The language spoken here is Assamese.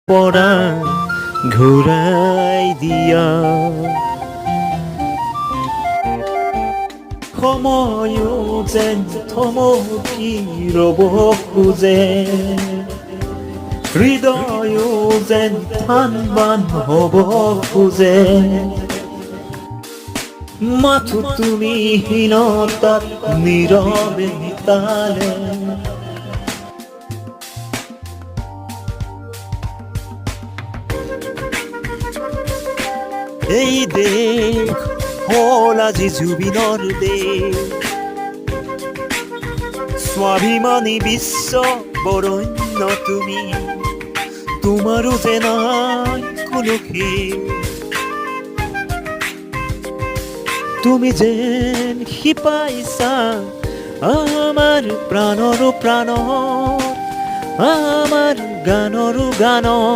পৰা ঘূৰাই দিয়া সময়ো যেন থমকি ৰ'ব খোজে হৃদয়ো যেন থান বান হ'ব খোজে মাথো তুমি হীনতাত নীৰৱে নিতালে এই দেশ হ'ল আজি জুবিনৰ দেশ স্বাভিমানী বিশ্ব বৰণ্য তুমি তোমাৰো যে নাই কোনো শেষ তুমি যেন শিপাইছা আমাৰ প্ৰাণৰো প্ৰাণ আমাৰ গানৰো গান